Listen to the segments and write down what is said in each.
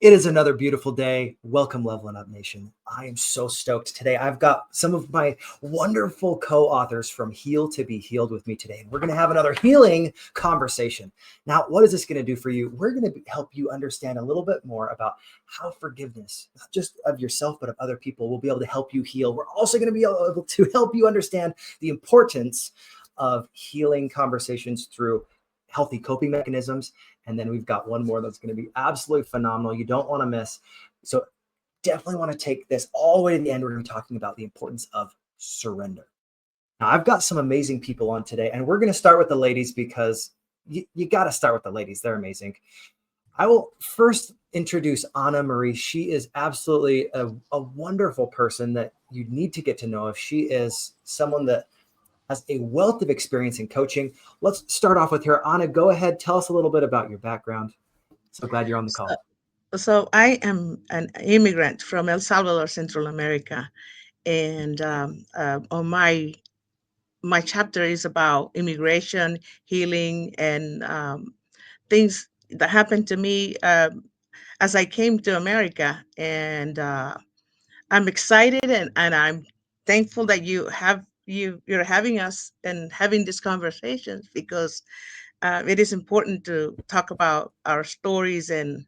It is another beautiful day. Welcome, Leveling Up Nation. I am so stoked today. I've got some of my wonderful co-authors from Heal to Be Healed with me today. And we're going to have another healing conversation. Now, what is this going to do for you? We're going to help you understand a little bit more about how forgiveness, not just of yourself, but of other people, will be able to help you heal. We're also going to be able to help you understand the importance of healing conversations through healthy coping mechanisms. And then we've got one more that's going to be absolutely phenomenal. You don't want to miss. So definitely want to take this all the way to the end. We're going to be talking about the importance of surrender. Now, I've got some amazing people on today, and we're going to start with the ladies because you got to start with the ladies. They're amazing. I will first introduce Anna Marie. She is absolutely a wonderful person that you need to get to know if she is someone that has a wealth of experience in coaching. Let's start off with her. Anna, go ahead. Tell us a little bit about your background. So glad you're on the call. So I am an immigrant from El Salvador, Central America, and on my chapter is about immigration, healing, and things that happened to me as I came to America. And I'm excited, and I'm thankful that you're having us and having these conversations because it is important to talk about our stories and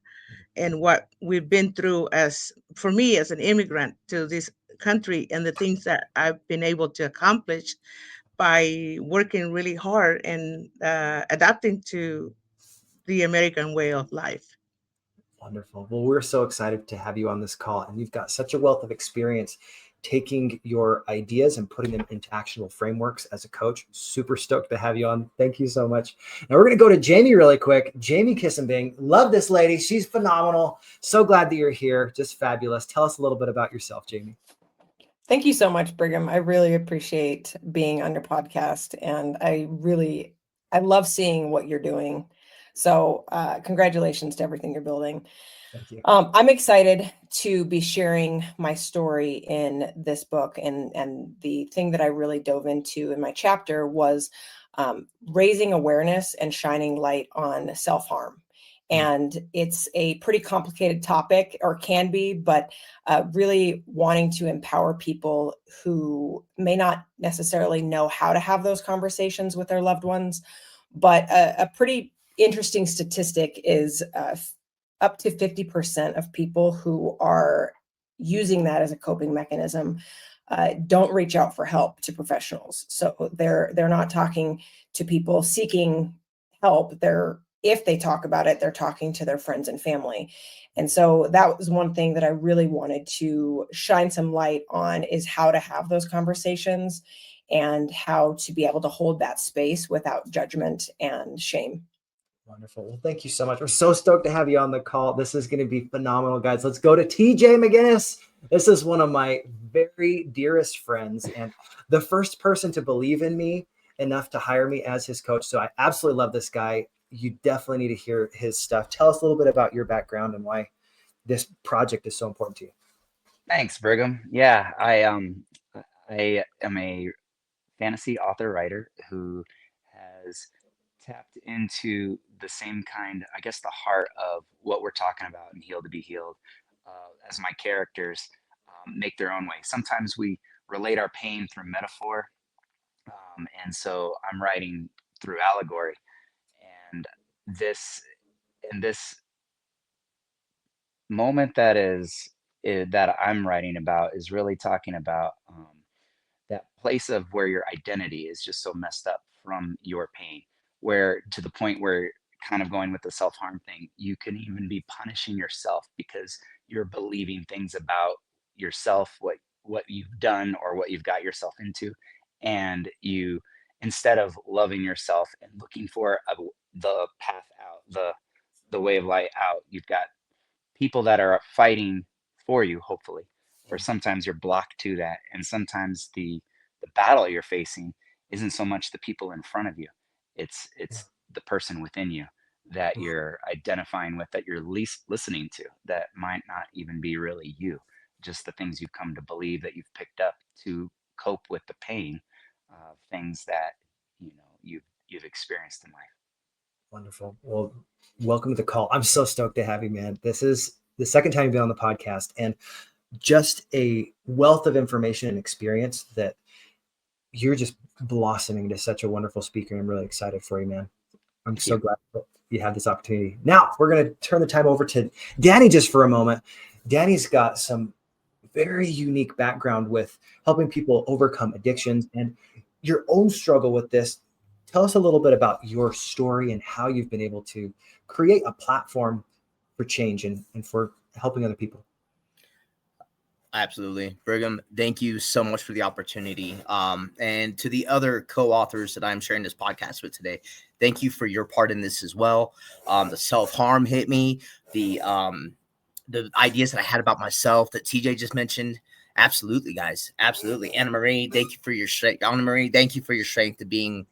what we've been through as for me as an immigrant to this country and the things that I've been able to accomplish by working really hard and adapting to the American way of life. Wonderful. Well, we're so excited to have you on this call, and you've got such a wealth of experience taking your ideas and putting them into actionable frameworks as a coach. Super stoked to have you on. Thank you so much. Now we're going to go to Jamie really quick. Jamie Kissenbing. Love this lady. She's phenomenal. So glad that you're here. Just fabulous. Tell us a little bit about yourself, Jamie. Thank you so much, Brigham. I really appreciate being on your podcast, and I love seeing what you're doing. So congratulations to everything you're building. Thank you. I'm excited to be sharing my story in this book, and the thing that I really dove into in my chapter was raising awareness and shining light on self-harm. And it's a pretty complicated topic, or can be, but really wanting to empower people who may not necessarily know how to have those conversations with their loved ones. But a pretty interesting statistic is up to 50% of people who are using that as a coping mechanism don't reach out for help to professionals. So they're not talking to people seeking help. If they talk about it, they're talking to their friends and family. And so that was one thing that I really wanted to shine some light on, is how to have those conversations and how to be able to hold that space without judgment and shame. Wonderful. Well, thank you so much. We're so stoked to have you on the call. This is going to be phenomenal, guys. Let's go to TJ McGinnis. This is one of my very dearest friends and the first person to believe in me enough to hire me as his coach. So I absolutely love this guy. You definitely need to hear his stuff. Tell us a little bit about your background and why this project is so important to you. Thanks, Brigham. Yeah, I am a fantasy author writer who has tapped into the same kind, I guess, the heart of what we're talking about in Heal to Be Healed, as my characters make their own way. Sometimes we relate our pain through metaphor, and so I'm writing through allegory. And this in this moment that I'm writing about is really talking about that place of where your identity is just so messed up from your pain, where to the point where, kind of going with the self-harm thing, you can even be punishing yourself because you're believing things about yourself, what you've done or what you've got yourself into, and you, instead of loving yourself and looking for the path out, the way of light out, you've got people that are fighting for you, hopefully. Or sometimes you're blocked to that, and sometimes the battle you're facing isn't so much the people in front of you, it's the person within you that you're identifying with, that you're least listening to, that might not even be really you, just the things you've come to believe that you've picked up to cope with the pain of things that you've experienced in life. Wonderful. Well, welcome to the call. I'm so stoked to have you, man. This is the second time you've been on the podcast, and just a wealth of information and experience that you're just blossoming into such a wonderful speaker. I'm really excited for you, man. I'm so glad that you had this opportunity. Now we're going to turn the time over to Danny just for a moment. Danny's got some very unique background with helping people overcome addictions and your own struggle with this. Tell us a little bit about your story and how you've been able to create a platform for change and for helping other people. Absolutely. Brigham, thank you so much for the opportunity. And to the other co-authors that I'm sharing this podcast with today, thank you for your part in this as well. The self-harm hit me, the ideas that I had about myself that TJ just mentioned. Absolutely, guys. Absolutely. Anna Marie, thank you for your strength. Anna Marie, thank you for your strength to being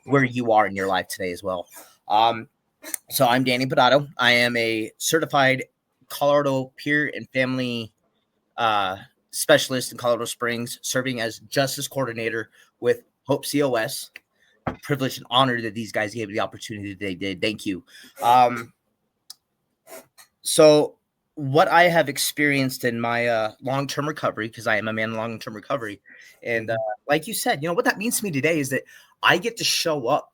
where you are in your life today as well. So I'm Danny Podato. I am a certified Colorado peer and family specialist in Colorado Springs, serving as justice coordinator with Hope COS. Privileged and honored that these guys gave me the opportunity that they did. Thank you. So what I have experienced in my long-term recovery, because I am a man in long-term recovery, and like you said, what that means to me today is that I get to show up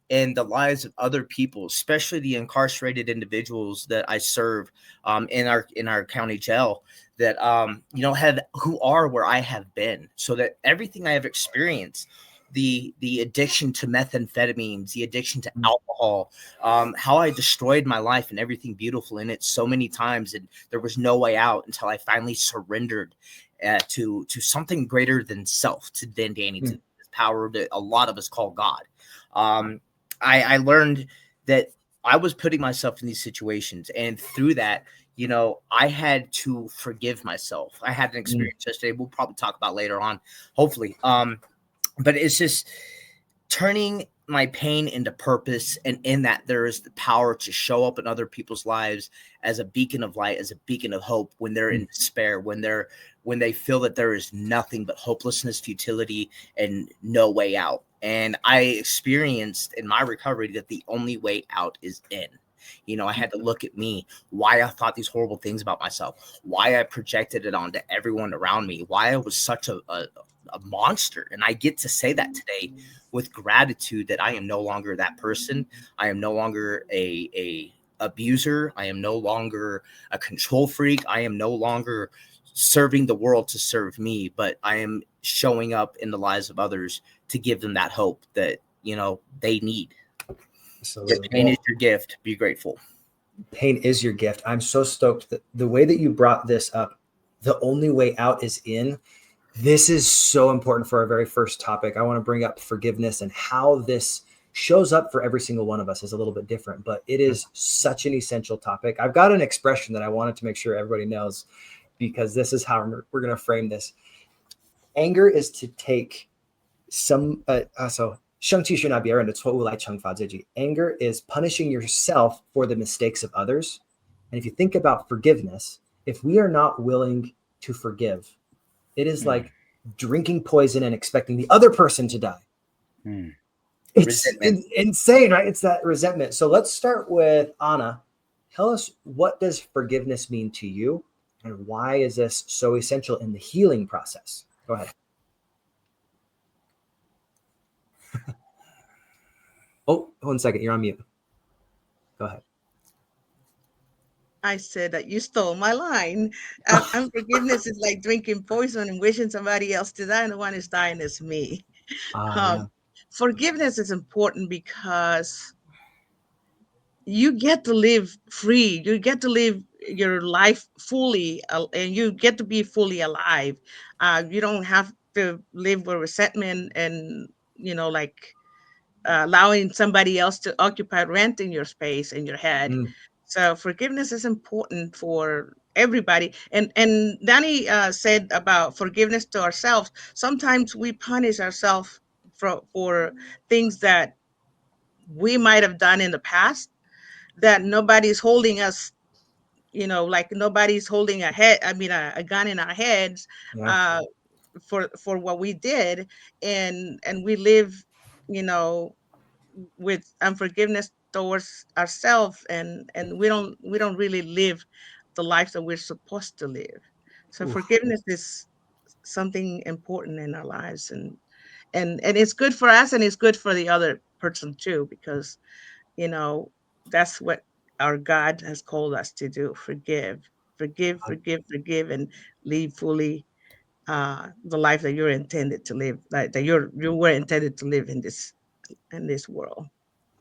in the lives of other people, especially the incarcerated individuals that I serve in our county jail, that have who are where I have been, so that everything I have experienced, the addiction to methamphetamines, the addiction to alcohol, how I destroyed my life and everything beautiful in it so many times, and there was no way out until I finally surrendered to something greater than self, to Danny, to this power that a lot of us call God. I learned that I was putting myself in these situations, and through that, I had to forgive myself. I had an experience yesterday we'll probably talk about later on, hopefully. But it's just turning my pain into purpose, and in that there is the power to show up in other people's lives as a beacon of light, as a beacon of hope when they're in despair, when they feel that there is nothing but hopelessness, futility, and no way out. And I experienced in my recovery that the only way out is in. I had to look at me, why I thought these horrible things about myself, why I projected it onto everyone around me, why I was such a monster. And I get to say that today with gratitude that I am no longer that person. I am no longer a abuser. I am no longer a control freak. I am no longer serving the world to serve me, but I am showing up in the lives of others to give them that hope that, they need. Absolutely. Pain is your gift. Be grateful. Pain is your gift. I'm so stoked that the way that you brought this up, the only way out is in. This is so important for our very first topic. I want to bring up forgiveness, and how this shows up for every single one of us is a little bit different, but it is such an essential topic. I've got an expression that I wanted to make sure everybody knows, because this is how we're going to frame this. Anger is to take some, so anger is punishing yourself for the mistakes of others. And if you think about forgiveness, if we are not willing to forgive, it is like drinking poison and expecting the other person to die. It's insane, right? It's that resentment. So let's start with Anna. Tell us, what does forgiveness mean to you, and why is this so essential in the healing process? Go ahead. Oh, 1 second. You're on mute. Go ahead. I said that you stole my line. Unforgiveness is like drinking poison and wishing somebody else to die, and the one who's dying is me. Yeah. Forgiveness is important because you get to live free. You get to live your life fully, and you get to be fully alive. You don't have to live with resentment and, allowing somebody else to occupy rent in your space, in your head. So forgiveness is important for everybody. And Danny said about forgiveness to ourselves. Sometimes we punish ourselves for things that we might have done in the past, that nobody's holding us, like nobody's holding a gun in our heads. Yeah. For what we did, and we live, with unforgiveness towards ourselves, and we don't really live the life that we're supposed to live. So Oof. forgiveness is something important in our lives, and it's good for us and it's good for the other person too, because you know that's what our God has called us to do: forgive, and live fully the life that you're intended to live, like that you were intended to live in this world.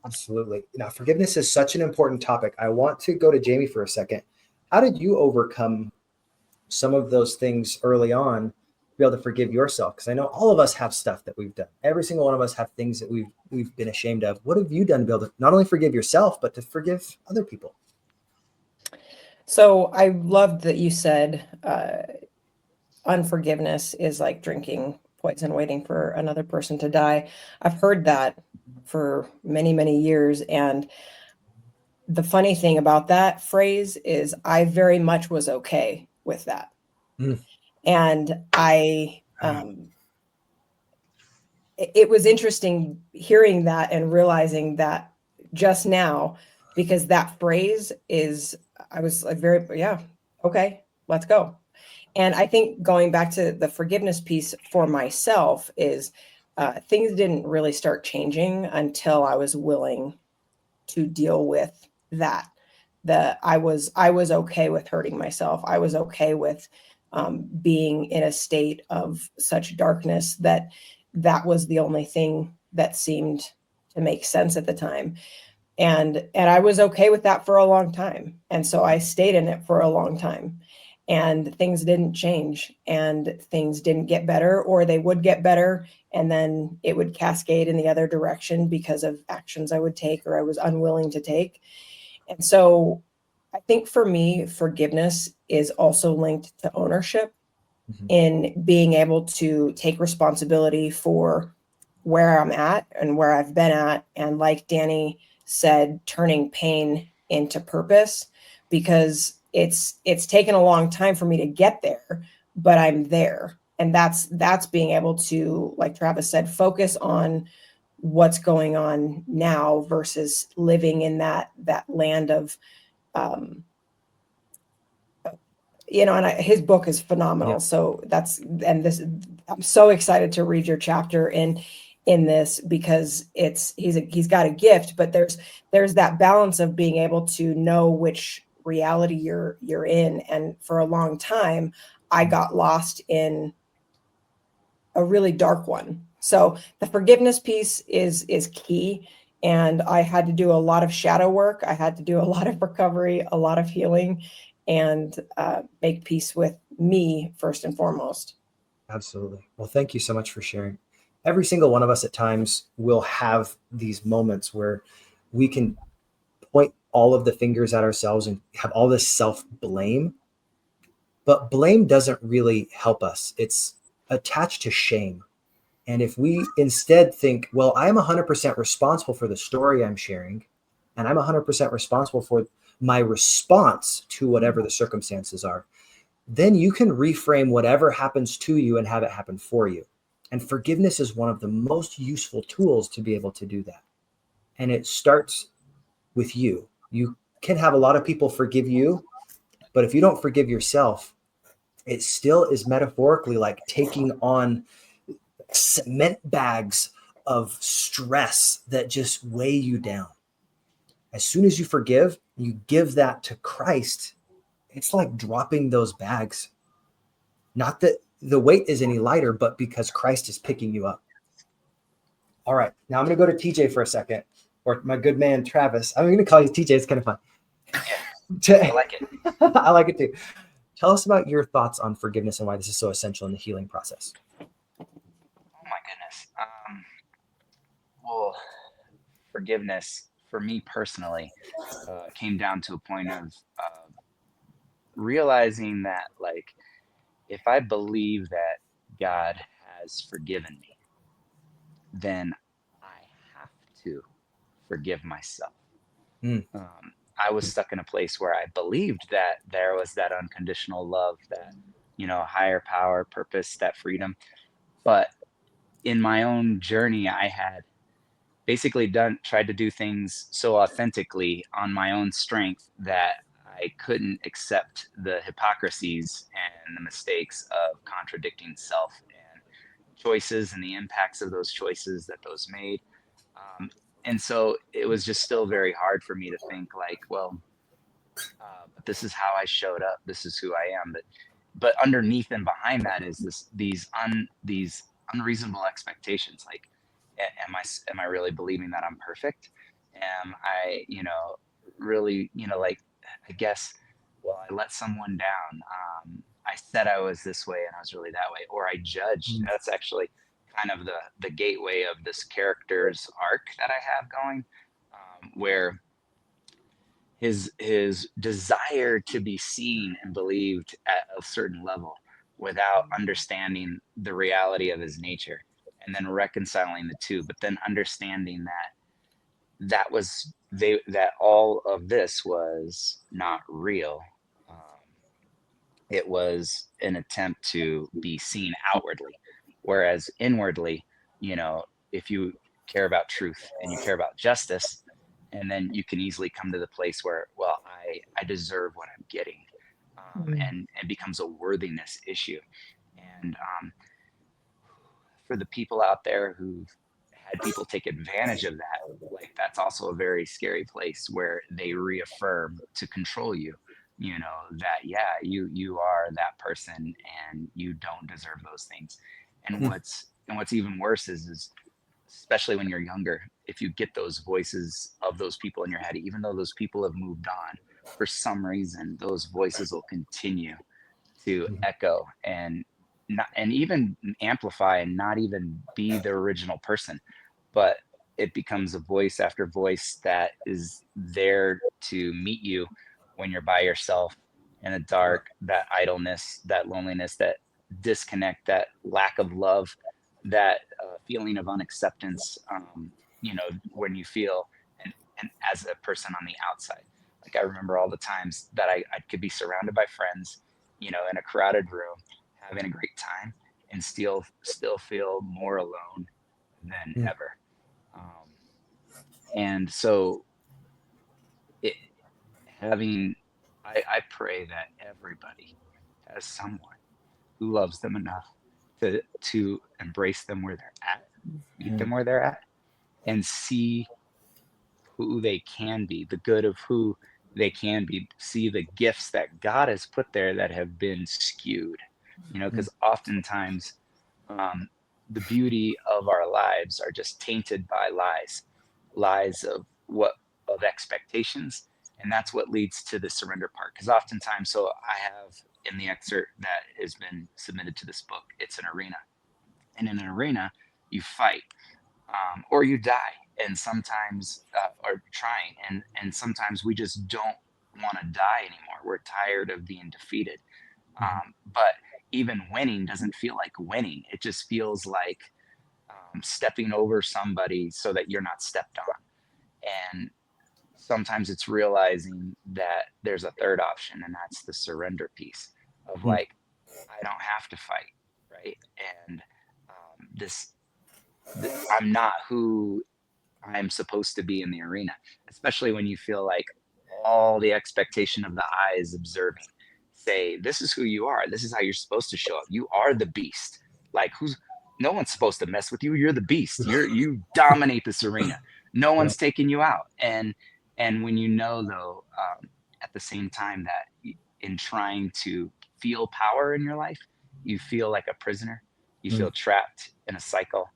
Absolutely. Now, forgiveness is such an important topic. I want to go to Jamie for a second. How did you overcome some of those things early on to be able to forgive yourself? Because I know all of us have stuff that we've done. Every single one of us have things that we've been ashamed of. What have you done to be able to not only forgive yourself, but to forgive other people? So I loved that you said unforgiveness is like drinking poison waiting for another person to die. I've heard that for many, many years. And the funny thing about that phrase is I very much was okay with that. Mm. And it was interesting hearing that and realizing that just now, because that phrase is, I was like, yeah, okay, let's go. And I think going back to the forgiveness piece for myself is things didn't really start changing until I was willing to deal with that. I was okay with hurting myself. I was okay with being in a state of such darkness that was the only thing that seemed to make sense at the time. And I was okay with that for a long time. And so I stayed in it for a long time. And things didn't change and things didn't get better, or they would get better and then it would cascade in the other direction because of actions I would take or I was unwilling to take. And so I think for me, forgiveness is also linked to ownership, in being able to take responsibility for where I'm at and where I've been at. And like Danny said, turning pain into purpose, because it's taken a long time for me to get there, but I'm there. And that's being able to, like Travis said, focus on what's going on now versus living in that land of um, and his book is phenomenal. Yeah. So I'm so excited to read your chapter in this, because he's got a gift, but there's that balance of being able to know which reality you're in. And for a long time, I got lost in a really dark one. So the forgiveness piece is key. And I had to do a lot of shadow work. I had to do a lot of recovery, a lot of healing, and make peace with me first and foremost. Absolutely. Well, thank you so much for sharing. Every single one of us at times will have these moments where we can point all of the fingers at ourselves and have all this self-blame. But blame doesn't really help us. It's attached to shame. And if we instead think, well, I'm 100% responsible for the story I'm sharing, and I'm 100% responsible for my response to whatever the circumstances are, then you can reframe whatever happens to you and have it happen for you. And forgiveness is one of the most useful tools to be able to do that. And it starts with you. You can have a lot of people forgive you, but if you don't forgive yourself, it still is metaphorically like taking on cement bags of stress that just weigh you down. As soon as you forgive, you give that to Christ. It's like dropping those bags. Not that the weight is any lighter, but because Christ is picking you up. All right. Now I'm going to go to TJ for a second, or my good man, Travis. I'm going to call you TJ. It's kind of fun. I like it. I like it too. Tell us about your thoughts on forgiveness and why this is so essential in the healing process. Oh my goodness. Well, forgiveness for me personally came down to a point of realizing that, like, if I believe that God has forgiven me, then I have to forgive myself. Mm. I was stuck in a place where I believed that there was that unconditional love, that, higher power, purpose, that freedom. But in my own journey, I had basically tried to do things so authentically on my own strength that I couldn't accept the hypocrisies and the mistakes of contradicting self and choices and the impacts of those choices that those made. Um, and so it was just still very hard for me to think like, well, but this is how I showed up. This is who I am. But underneath and behind that is these unreasonable expectations. Like, am I really believing that I'm perfect? Am I, really, like, I guess, well, I let someone down. I said I was this way and I was really that way, or I judged. Mm. That's actually kind of the gateway of this character's arc that I have going, where his desire to be seen and believed at a certain level without understanding the reality of his nature, and then reconciling the two, but then understanding that all of this was not real. um, it was an attempt to be seen outwardly, whereas inwardly, if you care about truth and you care about justice, and then you can easily come to the place where, well, I deserve what I'm getting, Mm. and it becomes a worthiness issue. And for the people out there who've had people take advantage of that, like, that's also a very scary place where they reaffirm to control you, that, yeah, you are that person and you don't deserve those things. And Mm. what's even worse is especially when you're younger, if you get those voices of those people in your head, even though those people have moved on, for some reason those voices will continue to Mhm. echo and even amplify and not even be the original person, but it becomes a voice after voice that is there to meet you when you're by yourself in the Yeah. dark, that idleness, that loneliness, that disconnect, that lack of love, that feeling of unacceptance, when you feel, and as a person on the outside. Like, I remember all the times that I could be surrounded by friends, in a crowded room, having a great time, and still feel more alone than Mm. ever. And so, it having I pray that everybody has someone who loves them enough to embrace them where they're at, meet Mm. them where they're at, and see who they can be, the good of who they can be, see the gifts that God has put there that have been skewed, Mm. because oftentimes, um, the beauty of our lives are just tainted by lies of expectations. And that's what leads to the surrender part. Because oftentimes, so I have in the excerpt that has been submitted to this book, it's an arena. And in an arena, you fight, or you die. And sometimes, or trying, and sometimes we just don't want to die anymore. We're tired of being defeated. Mhm. But even winning doesn't feel like winning. It just feels like, stepping over somebody so that you're not stepped on. And sometimes it's realizing that there's a third option, and that's the surrender piece of, Mm. like, I don't have to fight, right? And this, I'm not who I'm supposed to be in the arena, especially when you feel like all the expectation of the eye is observing. Say, this is who you are. This is how you're supposed to show up. You are the beast. Like, no one's supposed to mess with you. You're the beast. You dominate this arena. No Yeah. one's taking you out. And when though, at the same time that in trying to feel power in your life, you feel like a prisoner. You Mm. feel trapped in a cycle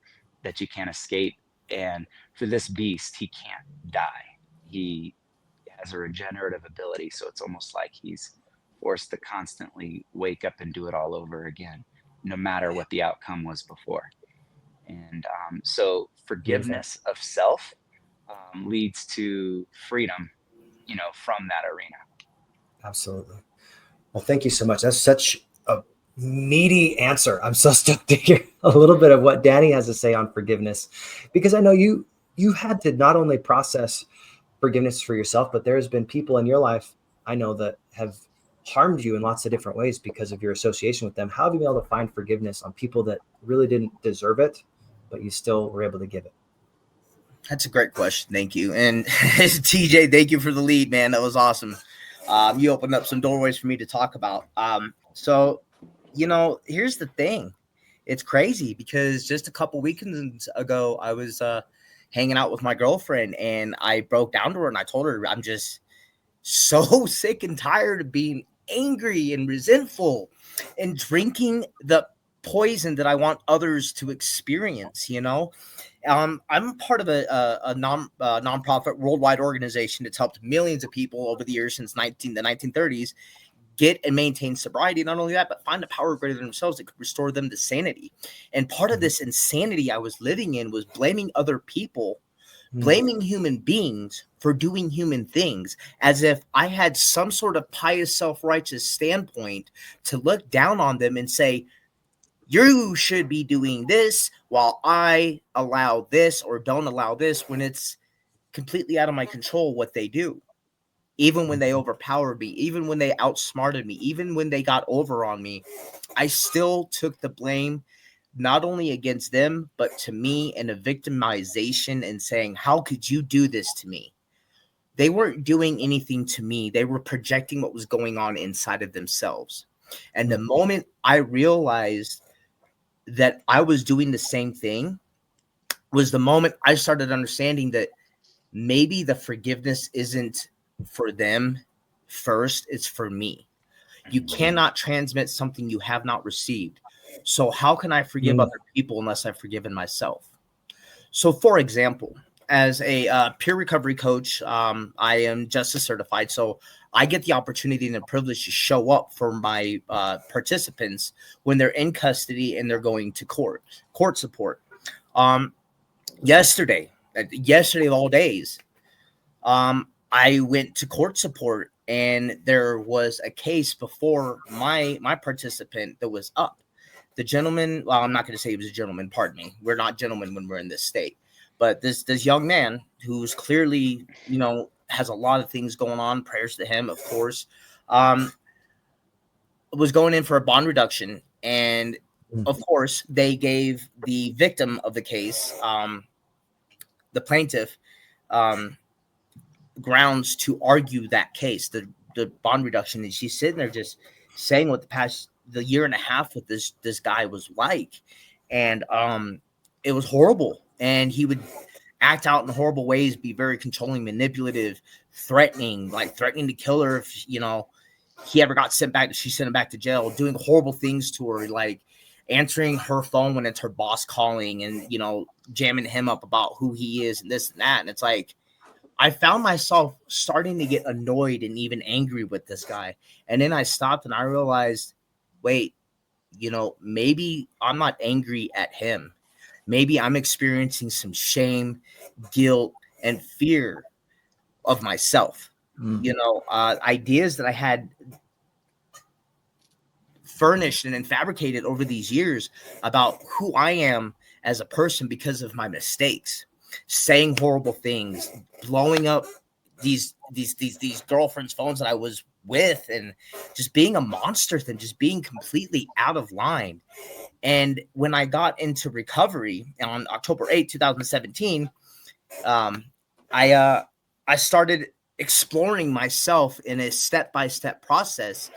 that you can't escape. And for this beast, he can't die. He has a regenerative ability, so it's almost like he's forced to constantly wake up and do it all over again, no matter what the outcome was before. And so Beautiful. forgiveness of self, leads to freedom, from that arena. Absolutely. Well, thank you so much. That's such a meaty answer. I'm so stoked to hear a little bit of what Danny has to say on forgiveness, because I know you had to not only process forgiveness for yourself, but there's been people in your life, I know, that have harmed you in lots of different ways because of your association with them. How have you been able to find forgiveness on people that really didn't deserve it, but you still were able to give it? That's a great question. Thank you. And TJ, thank you for the lead, man. That was awesome. You opened up some doorways for me to talk about. So, here's the thing. It's crazy because just a couple weekends ago, I was hanging out with my girlfriend, and I broke down to her and I told her I'm just so sick and tired of being angry and resentful and drinking the poison that I want others to experience. I'm part of a nonprofit worldwide organization that's helped millions of people over the years since the 1930s get and maintain sobriety. Not only that, but find a power greater than themselves that could restore them to sanity. And part of this insanity I was living in was blaming other people, blaming human beings for doing human things, as if I had some sort of pious, self-righteous standpoint to look down on them and say, you should be doing this while I allow this or don't allow this, when it's completely out of my control what they do. Even when they overpowered me, even when they outsmarted me, even when they got over on me, I still took the blame, not only against them, but to me, and a victimization and saying, how could you do this to me? They weren't doing anything to me. They were projecting what was going on inside of themselves. And the moment I realized that I was doing the same thing was the moment I started understanding that maybe the forgiveness isn't for them first, it's for me. You cannot transmit something you have not received. So how can I forgive other people unless I've forgiven myself? So for example, as a peer recovery coach, I am justice certified. So I get the opportunity and the privilege to show up for my participants when they're in custody and they're going to court support. Yesterday of all days, I went to court support, and there was a case before my participant that was up. The gentleman, well, I'm not going to say he was a gentleman, pardon me. We're not gentlemen when we're in this state. But this young man who's clearly, has a lot of things going on, prayers to him, of course, was going in for a bond reduction. And of course, they gave the victim of the case, the plaintiff, grounds to argue that case, the bond reduction. And she's sitting there just saying what the year and a half with this guy was like. And it was horrible. And he would act out in horrible ways, be very controlling, manipulative, threatening to kill her if, he ever got sent back. She sent him back to jail, doing horrible things to her, like answering her phone when it's her boss calling and, jamming him up about who he is and this and that. And it's like, I found myself starting to get annoyed and even angry with this guy. And then I stopped and I realized, wait, maybe I'm not angry at him. Maybe I'm experiencing some shame, guilt, and fear of myself. Ideas that I had furnished and fabricated over these years about who I am as a person because of my mistakes, saying horrible things, blowing up these girlfriends' phones that I was with, and just being a monster and just being completely out of line. And when I got into recovery on October 8th, 2017, I started exploring myself in a step-by-step process.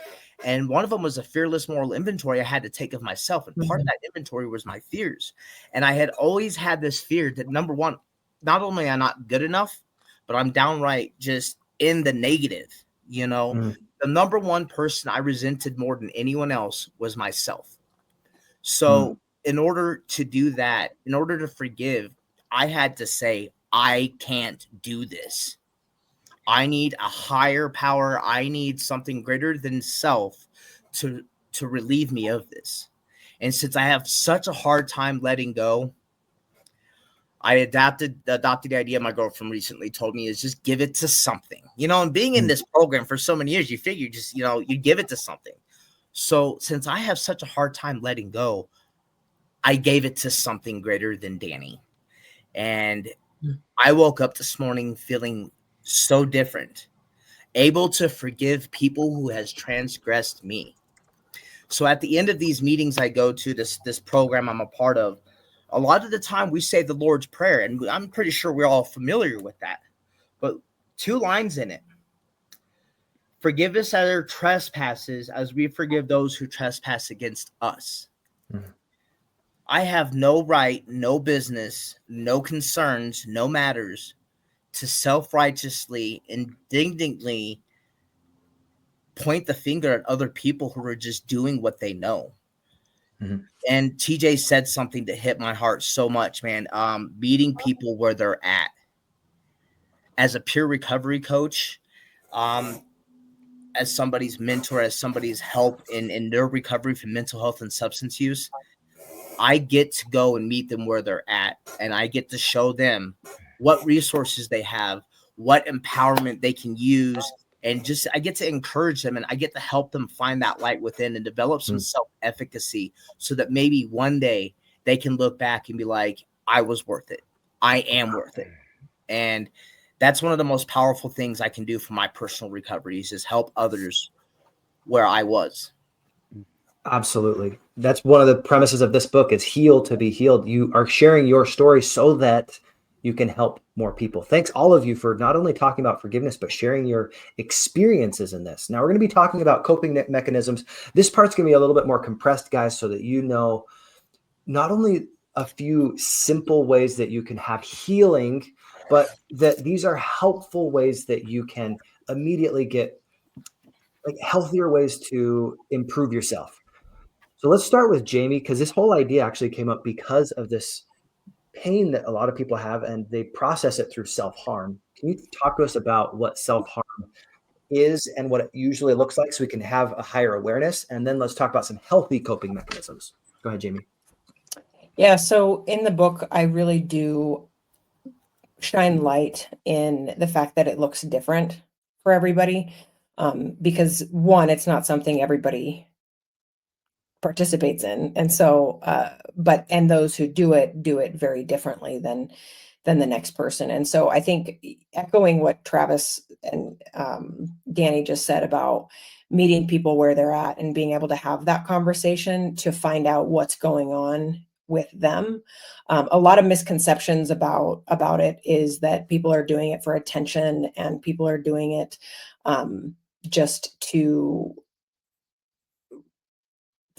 And one of them was a fearless moral inventory I had to take of myself. And part of that inventory was my fears. And I had always had this fear that, number one, not only am I not good enough, but I'm downright just in the negative. The number one person I resented more than anyone else was myself. So in order to do that, in order to forgive, I had to say, I can't do this. I need a higher power. I need something greater than self to relieve me of this. And since I have such a hard time letting go, I adopted the idea my girlfriend recently told me is just give it to something. And being in this program for so many years, you figure just, you give it to something. So since I have such a hard time letting go, I gave it to something greater than Danny. And I woke up this morning feeling so different, able to forgive people who has transgressed me. So at the end of these meetings I go to, this program I'm a part of, a lot of the time we say the Lord's Prayer, and I'm pretty sure we're all familiar with that. But 2 lines in it. Forgive us our trespasses as we forgive those who trespass against us. Mhm. I have no right, no business, no concerns, no matters to self-righteously, indignantly point the finger at other people who are just doing what they know. Mhm. And TJ said something that hit my heart so much, man. Meeting people where they're at. As a peer recovery coach, as somebody's mentor, as somebody's help in their recovery from mental health and substance use, I get to go and meet them where they're at, and I get to show them what resources they have, what empowerment they can use, and just I get to encourage them, and I get to help them find that light within and develop some self-efficacy so that maybe one day they can look back and be like, I was worth it. I am worth it. And that's one of the most powerful things I can do for my personal recoveries is help others where I was. Absolutely. That's one of the premises of this book is heal to be healed. You are sharing your story so that you can help more people. Thanks all of you for not only talking about forgiveness, but sharing your experiences in this. Now we're going to be talking about coping mechanisms. This part's going to be a little bit more compressed, guys, so that you know not only a few simple ways that you can have healing, but that these are helpful ways that you can immediately get like healthier ways to improve yourself. So let's start with Jamie, because this whole idea actually came up because of this pain that a lot of people have, and they process it through self-harm. Can you talk to us about what self-harm is and what it usually looks like so we can have a higher awareness? And then let's talk about some healthy coping mechanisms. Go ahead, Jamie. Yeah, so in the book, I really do shine light in the fact that it looks different for everybody. Because one, it's not something everybody participates in. And so, and those who do it very differently than the next person. And so I think echoing what Travis and Danny just said about meeting people where they're at and being able to have that conversation to find out what's going on with them. A lot of misconceptions about it is that people are doing it for attention and people are doing it just to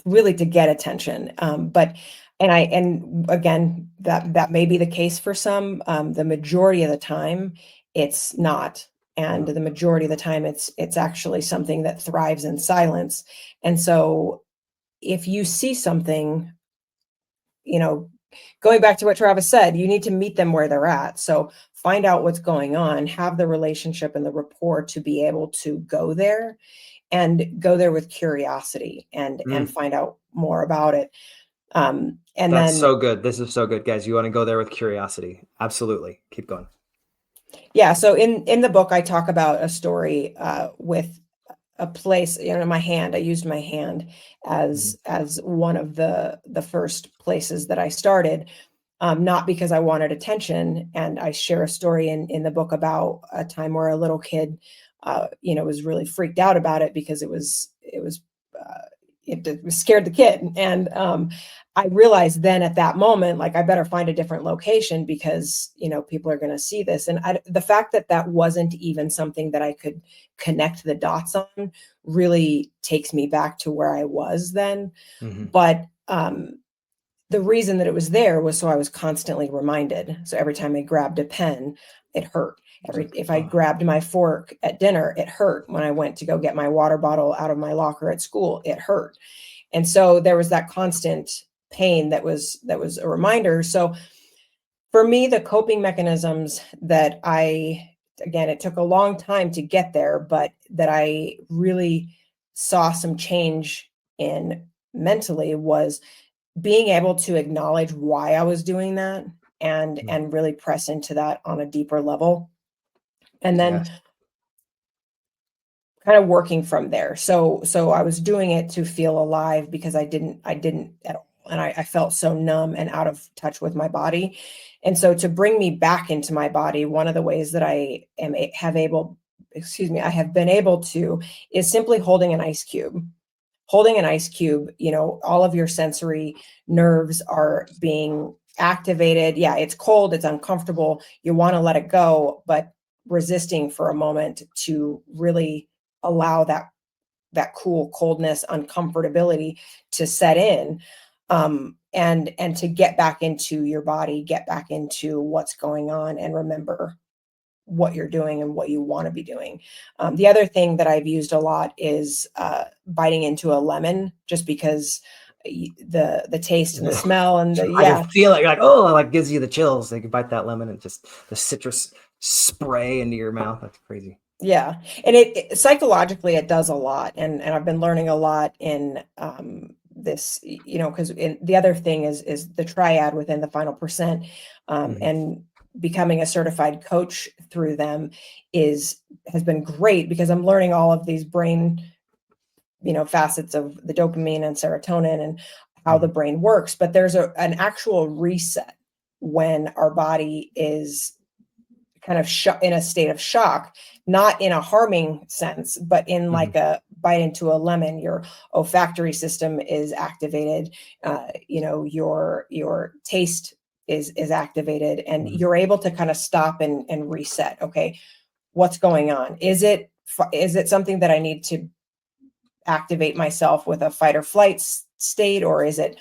really to get attention. And again, that may be the case for some. The majority of the time, it's not. And the majority of the time, it's actually something that thrives in silence. And so if you see something, going back to what Travis said, you need to meet them where they're at. So find out what's going on, have the relationship and the rapport to be able to go there and go there with curiosity and find out more about it. And that's then so good. This is so good, guys. You want to go there with curiosity. Absolutely. Keep going. Yeah. So in the book, I talk about a story with a place, my hand. I used my hand as one of the first places that I started, not because I wanted attention. And I share a story in the book about a time where a little kid, was really freaked out about it because it scared the kid. And I realized then at that moment, like, I better find a different location because, people are going to see this. And the fact that wasn't even something that I could connect the dots on really takes me back to where I was then. But the reason that it was there was so I was constantly reminded. So every time I grabbed a pen, it hurt. If I grabbed my fork at dinner, it hurt. When I went to go get my water bottle out of my locker at school, it hurt. And so there was that constant pain that was a reminder. So for me, the coping mechanisms that again, it took a long time to get there, but that I really saw some change in mentally was being able to acknowledge why I was doing that and really press into that on a deeper level. And then kind of working from there. So I was doing it to feel alive because I didn't at all. And I felt so numb and out of touch with my body. And so to bring me back into my body, one of the ways that I have been able to is simply holding an ice cube. Holding an ice cube, all of your sensory nerves are being activated. Yeah, it's cold, it's uncomfortable. You want to let it go, but resisting for a moment to really allow that cool coldness, uncomfortability to set in, and to get back into your body, get back into what's going on, and remember what you're doing and what you want to be doing. The other thing that I've used a lot is biting into a lemon, just because the taste and the smell and the, I can feel it. You're like, oh, it like gives you the chills. Like you bite that lemon and just the citrus spray into your mouth. That's crazy. Yeah. And it psychologically, it does a lot. And I've been learning a lot in this, because the other thing is the triad within the Final Percent, and becoming a certified coach through them has been great, because I'm learning all of these brain, facets of the dopamine and serotonin and how the brain works. But there's an actual reset when our body is kind of in a state of shock, not in a harming sense, but in like a bite into a lemon. Your olfactory system is activated. Your taste is activated, and you're able to kind of stop and reset. Okay, what's going on? Is it something that I need to activate myself with a fight or flight state, or is it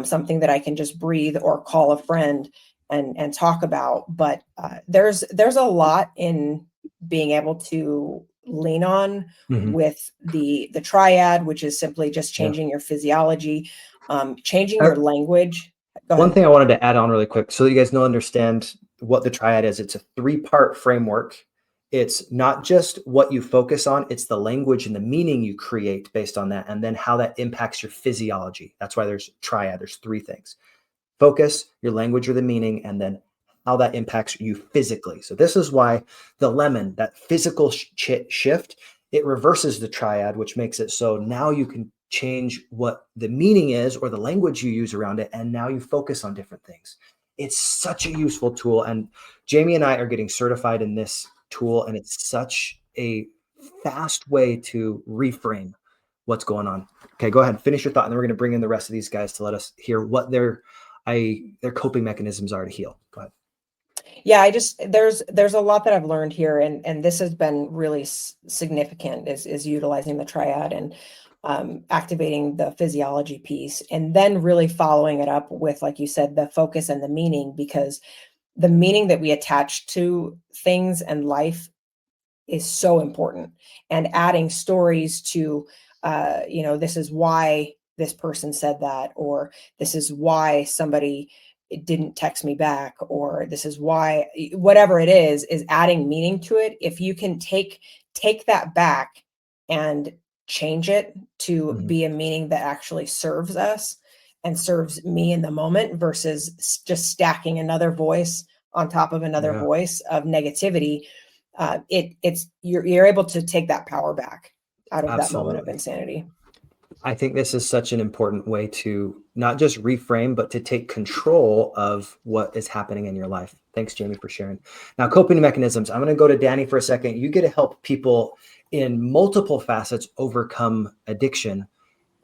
something that I can just breathe or call a friend and talk about? But there's a lot in being able to lean on with the triad, which is simply just changing your physiology, changing your language. One thing I wanted to add on really quick, so that you guys understand what the triad is. It's a 3-part framework. It's not just what you focus on, it's the language and the meaning you create based on that, and then how that impacts your physiology. That's why there's triad. There's 3 things: focus, your language or the meaning, and then how that impacts you physically. So this is why the lemon, that physical shift, it reverses the triad, which makes it so now you can change what the meaning is or the language you use around it, and now you focus on different things. It's such a useful tool, and Jamie and I are getting certified in this tool, and it's such a fast way to reframe what's going on. Okay, go ahead, finish your thought, and then we're going to bring in the rest of these guys to let us hear what their coping mechanisms are to heal. Go ahead. Yeah, there's a lot that I've learned here, and this has been really significant, is utilizing the triad and activating the physiology piece, and then really following it up with, like you said, the focus and the meaning, because the meaning that we attach to things and life is so important. And adding stories to, this is why this person said that, or this is why somebody didn't text me back, or this is why, whatever it is adding meaning to it. If you can take that back and change it to be a meaning that actually serves us and serves me in the moment, versus just stacking another voice on top of another voice of negativity, you're able to take that power back out of that moment of insanity. I think this is such an important way to not just reframe, but to take control of what is happening in your life. Thanks, Jamie, for sharing. Now, coping mechanisms. I'm going to go to Danny for a second. You get to help people in multiple facets overcome addiction.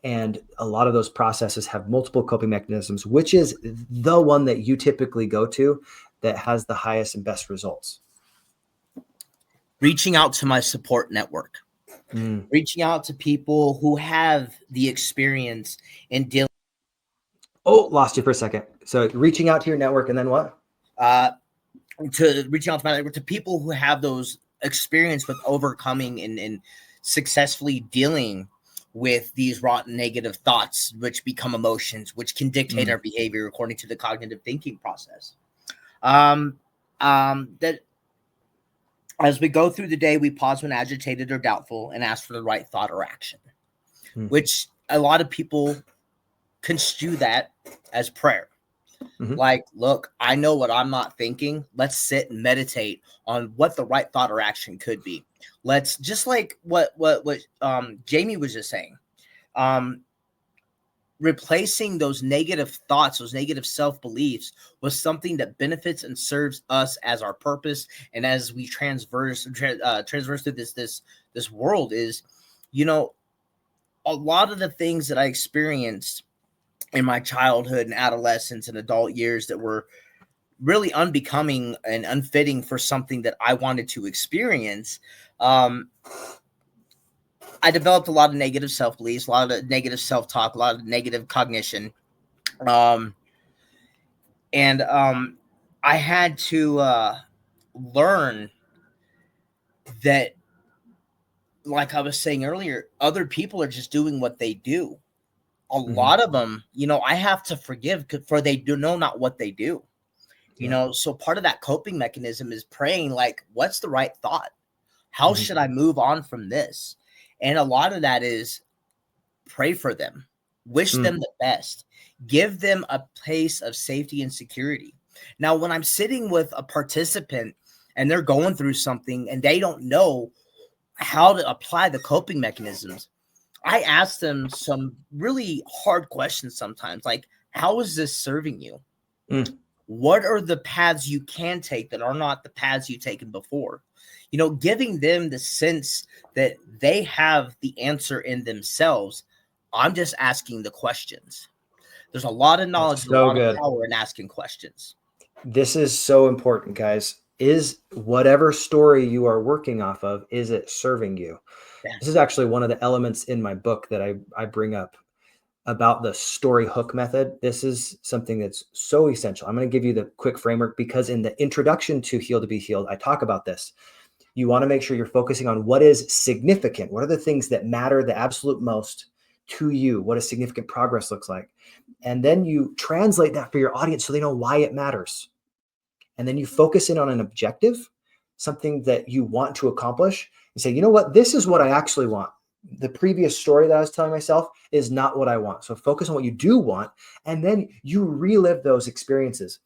And a lot of those processes have multiple coping mechanisms. Which is the one that you typically go to that has the highest and best results? Reaching out to my support network. Reaching out to people who have the experience in dealing. Oh, lost you for a second. So reaching out to your network, and then what? To reaching out to my network, to people who have those experience with overcoming and successfully dealing with these rotten negative thoughts, which become emotions, which can dictate our behavior according to the cognitive thinking process. That as we go through the day, we pause when agitated or doubtful and ask for the right thought or action, which a lot of people construe that as prayer. Like, look, I know what I'm not thinking. Let's sit and meditate on what the right thought or action could be. Let's, just like what Jamie was just saying, replacing those negative thoughts, those negative self-beliefs with something that benefits and serves us as our purpose. And as we transverse through this world, is, a lot of the things that I experienced in my childhood and adolescence and adult years that were really unbecoming and unfitting for something that I wanted to experience, I developed a lot of negative self beliefs, a lot of negative self talk, a lot of negative cognition, and I had to learn that, like I was saying earlier, other people are just doing what they do. A lot of them, I have to forgive, for they do know not what they do. So part of that coping mechanism is praying, like, what's the right thought? How should I move on from this? And a lot of that is pray for them, wish them the best, give them a place of safety and security. Now, when I'm sitting with a participant and they're going through something and they don't know how to apply the coping mechanisms, I ask them some really hard questions sometimes, like, how is this serving you? What are the paths you can take that are not the paths you've taken before? Giving them the sense that they have the answer in themselves. I'm just asking the questions. There's a lot of knowledge, a lot of power in asking questions. This is so important, guys. Is whatever story you are working off of, is it serving you? Yeah. This is actually one of the elements in my book that I bring up about the story hook method. This is something that's so essential. I'm going to give you the quick framework because in the introduction to Heal to Be Healed, I talk about this. You want to make sure you're focusing on what is significant. What are the things that matter the absolute most to you? What a significant progress looks like. And then you translate that for your audience so they know why it matters. And then you focus in on an objective, something that you want to accomplish, and say, you know what, this is what I actually want. The previous story that I was telling myself is not what I want. So focus on what you do want, and then you relive those experiences.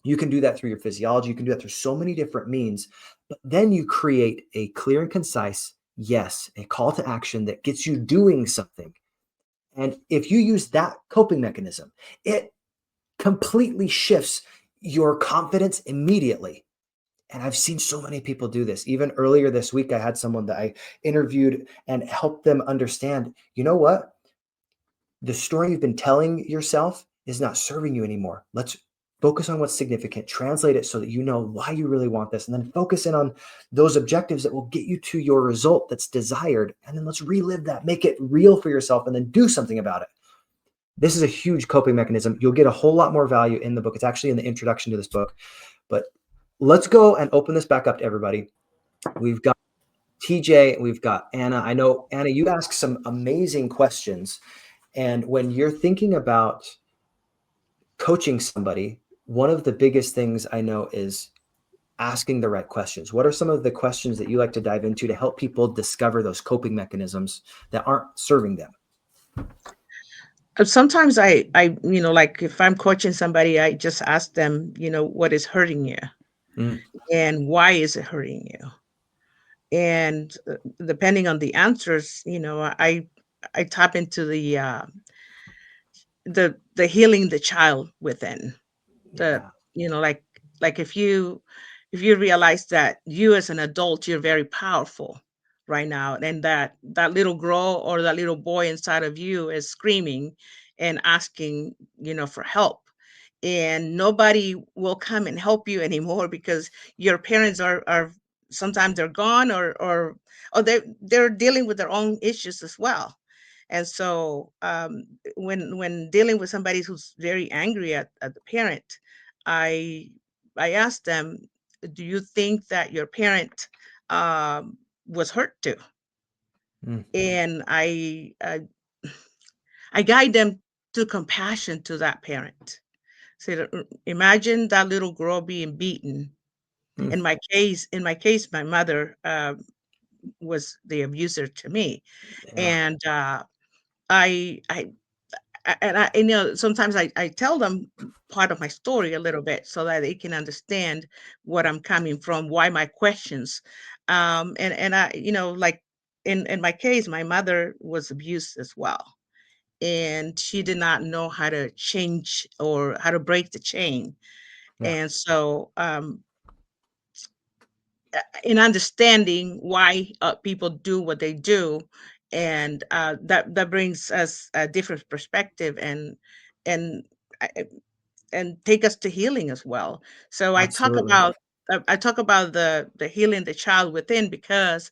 You can do that through your physiology. You can do that through so many different means, but then you create a clear and concise yes, a call to action that gets you doing something. And if you use that coping mechanism, it completely shifts your confidence immediately. And I've seen so many people do this. Even earlier this week, I had someone that I interviewed and helped them understand, you know what? The story you've been telling yourself is not serving you anymore. Let's focus on what's significant, translate it so that you know why you really want this, and then focus in on those objectives that will get you to your result that's desired. And then let's relive that, make it real for yourself, and then do something about it. This is a huge coping mechanism. You'll get a whole lot more value in the book. It's actually in the introduction to this book. But let's go and open this back up to everybody. We've got TJ, we've got Anna. I know, Anna, you asked some amazing questions. And when you're thinking about coaching somebody, one of the biggest things I know is asking the right questions. What are some of the questions that you like to dive into to help people discover those coping mechanisms that aren't serving them? Sometimes I, like if I'm coaching somebody, I just ask them, what is hurting you and why is it hurting you? And depending on the answers, I tap into the healing the child within. Like if you realize that you as an adult, you're very powerful right now, and that little girl or that little boy inside of you is screaming and asking, for help, and nobody will come and help you anymore because your parents are sometimes they're gone, or they're dealing with their own issues as well. And so when dealing with somebody who's very angry at the parent, I ask them, do you think that your parent was hurt too? And I guide them to compassion to that parent. So imagine that little girl being beaten. In my case, my mother was the abuser to me, and I sometimes I tell them part of my story a little bit so that they can understand what I'm coming from, why my questions, and I like in my case, my mother was abused as well, and she did not know how to change or how to break the chain. And so in understanding why people do what they do, and that brings us a different perspective, and I- and take us to healing as well. So Absolutely. I talk about the healing the child within, because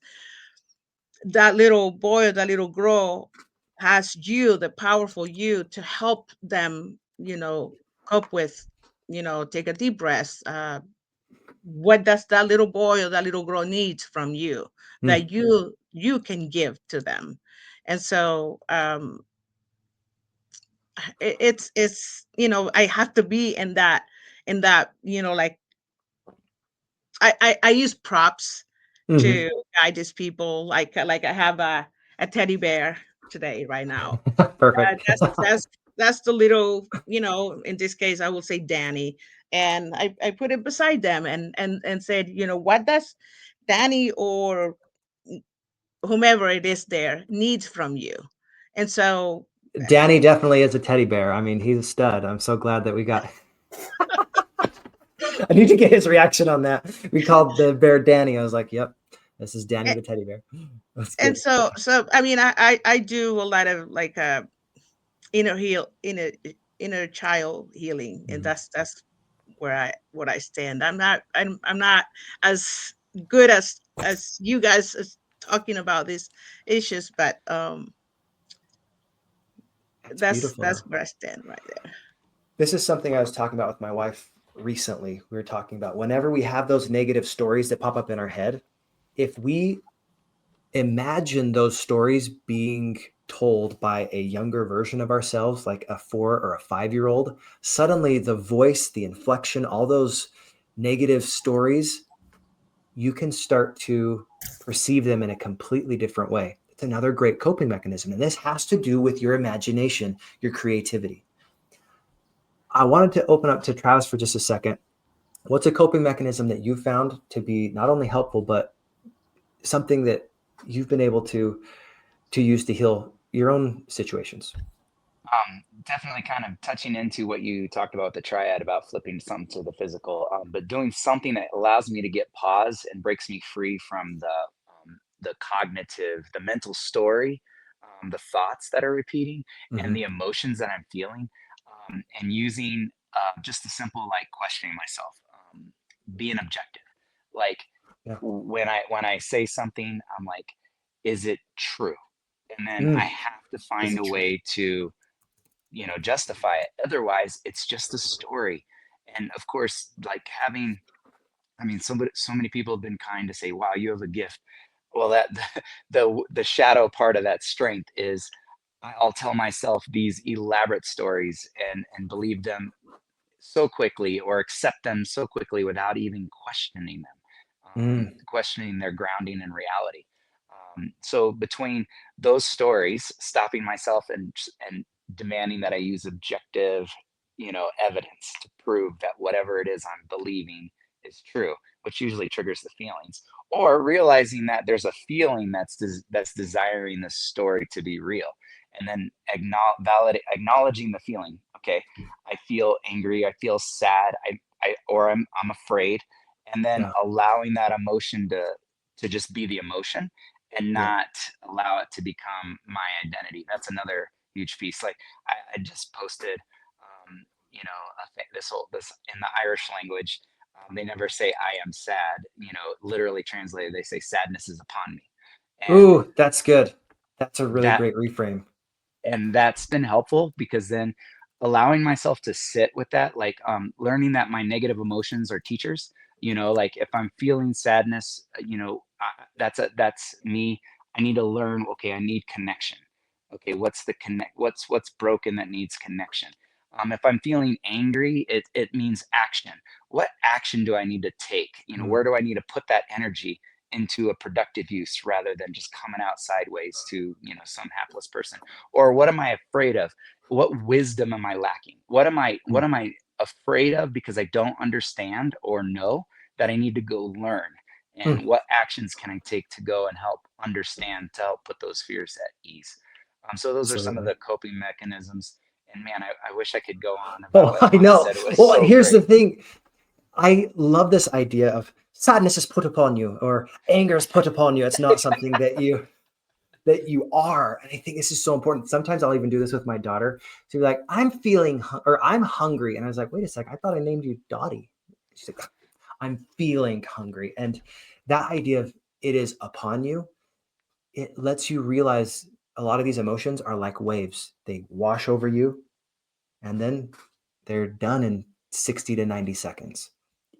that little boy or that little girl has you, the powerful you, to help them, cope with, take a deep breath. What does that little boy or that little girl need from you Mm. that you can give to them? And so it's I have to be in that like I use props Mhm. to guide these people. Like I have a teddy bear today, right now. Perfect. That's the little, in this case, I will say Danny. And I put it beside them and said, what does Danny or whomever it is there needs from you? And so Danny definitely is a teddy bear. I mean, he's a stud. I'm so glad that we got. I need to get his reaction on that. We called the bear Danny. I was like, "Yep, this is Danny a- the teddy bear." That's and good. so I mean, I do a lot of like inner child healing, and Mhm. that's where I stand. I'm not as good as you guys as talking about these issues, but That's beautiful, that's though. where I stand right there. This is something I was talking about with my wife recently. We were talking about whenever we have those negative stories that pop up in our head, if we imagine those stories being told by a younger version of ourselves, like a 4 or a 5-year-old, suddenly the voice, the inflection, all those negative stories, you can start to perceive them in a completely different way. It's another great coping mechanism. And this has to do with your imagination, your creativity. I wanted to open up to Travis for just a second. What's a coping mechanism that you found to be not only helpful, but something that you've been able to use to heal your own situations? Definitely kind of touching into what you talked about, the triad about flipping something to the physical, but doing something that allows me to get pause and breaks me free from the cognitive, the mental story, the thoughts that are repeating, and Mm-hmm. the emotions that I'm feeling, and using just a simple like questioning myself, being objective. Like Yeah. when I say something, I'm like, is it true? And then I Mm. have to Is find it a true? way to justify it. Otherwise, it's just a story. And of course, like having, I mean, so many people have been kind to say, "Wow, you have a gift." Well, that the shadow part of that strength is I'll tell myself these elaborate stories and believe them so quickly or accept them so quickly without even questioning them, Mm. questioning their grounding in reality. So between those stories, stopping myself and demanding that I use objective, evidence to prove that whatever it is I'm believing is true, which usually triggers the feelings, or realizing that there's a feeling that's desiring this story to be real, and then acknowledging the feeling. Okay, I feel angry, I feel sad, or I'm afraid, and then Yeah. allowing that emotion to just be the emotion and Yeah. not allow it to become my identity. That's another huge piece. Like I just posted, this in the Irish language. They never say "I am sad." Literally translated, they say "sadness is upon me," and Ooh, that's good. That's a really that great reframe. that's been helpful because then allowing myself to sit with that, like learning that my negative emotions are teachers. Like if I'm feeling sadness, that's me. I need to learn, okay, I need connection. Okay, what's broken that needs connection? If I'm feeling angry, it means action. What action do I need to take? Mm. Where do I need to put that energy into a productive use rather than just coming out sideways to some hapless person? Or what am I afraid of? What wisdom am I lacking? What Mm. am I afraid of because I don't understand or know that I need to go learn? And Mm. what actions can I take to go and help understand, to help put those fears at ease? So those are some of Absolutely. the coping mechanisms. And man, I wish I could go on about Oh, what I Mama know. said. It was Well, so here's the great. thing. I love this idea of sadness is put upon you or anger is put upon you. It's not something that you are. And I think this is so important. Sometimes I'll even do this with my daughter. She'll be like, I'm feeling or I'm hungry. And I was like, wait a sec, I thought I named you Dottie. She's like, I'm feeling hungry. And that idea of it is upon you, it lets you realize a lot of these emotions are like waves. They wash over you and then they're done in 60 to 90 seconds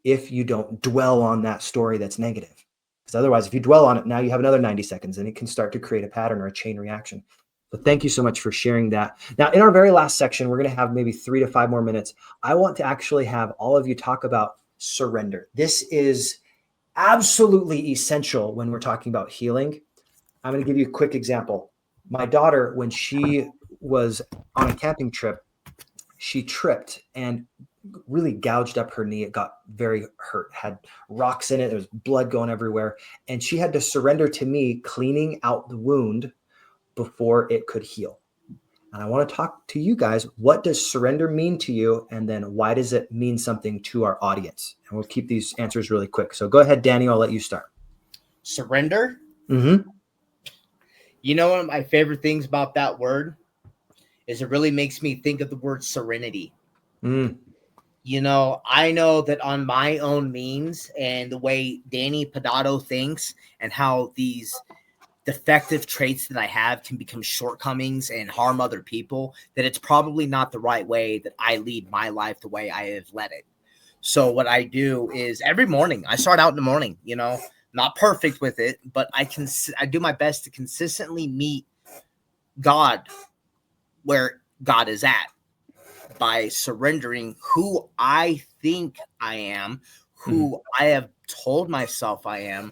if you don't dwell on that story that's negative. Because otherwise, if you dwell on it, now you have another 90 seconds and it can start to create a pattern or a chain reaction. So thank you so much for sharing that. Now, in our very last section, we're going to have maybe 3 to 5 more minutes. I want to actually have all of you talk about surrender. This is absolutely essential when we're talking about healing. I'm going to give you a quick example. My daughter, when she was on a camping trip, she tripped and really gouged up her knee. It got very hurt, had rocks in it. There was blood going everywhere. And she had to surrender to me cleaning out the wound before it could heal. And I want to talk to you guys. What does surrender mean to you? And then why does it mean something to our audience? And we'll keep these answers really quick. So go ahead, Danny. I'll let you start. Surrender? Mm-hmm. You know, one of my favorite things about that word is it really makes me think of the word serenity. Mm. You know, I know that on my own means and the way Danny Padato thinks and how these defective traits that I have can become shortcomings and harm other people, that it's probably not the right way that I lead my life the way I have led it. So what I do is every morning, I start out in the morning, you know, not perfect with it, but I do my best to consistently meet God where God is at by surrendering who I think I am, who I have told myself I am.